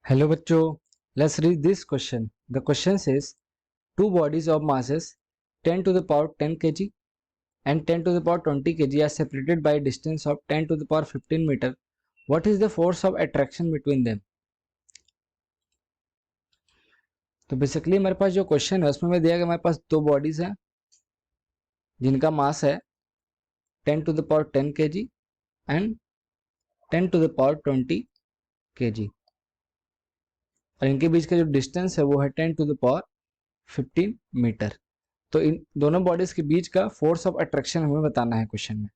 Hello bachcho, let's read this question. The question says two bodies of masses 10 to the power 10 kg and 10 to the power 20 kg are separated by a distance of 10 to the power 15 meter. What is the force of attraction between them? तो basically हमारे पास जो question है उसमें मैं दिया कि हमारे पास दो बॉडीज हैं जिनका मास है 10 to the power 10 kg and 10 to the power 20 kg और इनके बीच का जो डिस्टेंस है वो है 10 to the power 15 मीटर। तो इन दोनों बॉडीज के बीच का फोर्स ऑफ अट्रैक्शन हमें बताना है क्वेश्चन में।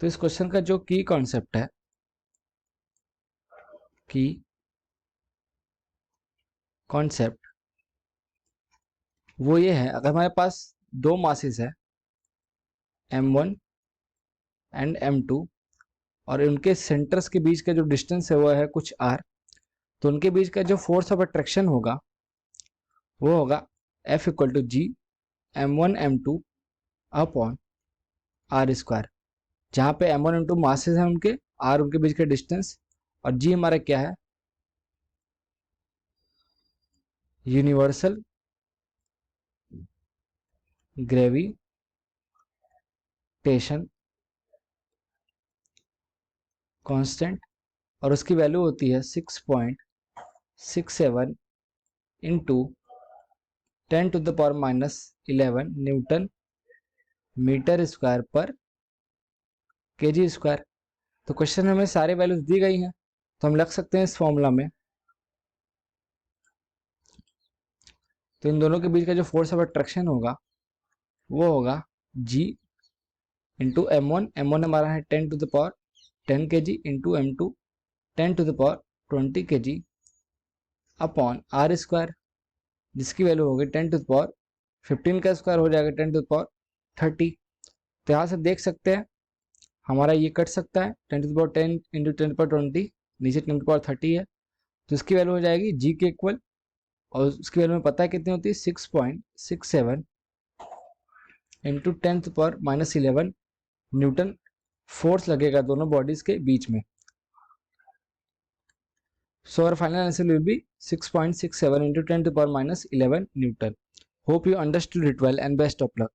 तो इस क्वेश्चन का जो की कॉन्सेप्ट है, की कॉन्सेप्ट वो ये है, अगर हमारे पास दो मासेस है m1 एंड m2 और उनके सेंटर्स के बीच का जो डिस्टेंस है वो है कुछ r, तो उनके बीच का जो फोर्स ऑफ अट्रैक्शन होगा वो होगा F equal to G m1 m2 upon r square, जहाँ पे m1 m2 मासेस हैं उनके, r उनके बीच का डिस्टेंस और g हमारा क्या है, यूनिवर्सल ग्रेविटेशन कांस्टेंट और उसकी वैल्यू होती है 6.67 into 10 to the power minus 11 newton meter square पर केजी स्क्वायर। तो क्वेश्चन में सारे वैल्यूज दी गई हैं तो हम लिख सकते हैं इस फॉर्मूला में। तो इन दोनों के बीच का जो फोर्स ऑफ अट्रैक्शन होगा वो होगा G इंटू m1 हमारा है 10 to the power 10 kg into m2 10 to the power 20 kg upon r square, जिसकी वैल्यू होगी 10 to the power 15 का स्क्वायर हो जाएगा 10 to the power 30। तो यहाँ से देख सकते हैं हमारा ये कट सकता है 10 to the power 10 into 10 to the power 20, नीचे 10 to the power 30 है, तो इसकी वैल्यू हो जाएगी g के इक्वल, और उसकी वैल्यू में पता है कितनी होती है 6.67 into 10 to the power minus 11 Newton force लगेगा दोनों बॉडीज के बीच में। So our final answer will be 6.67 into 10 to the power minus 11 Newton. Hope you understood it well and best of luck.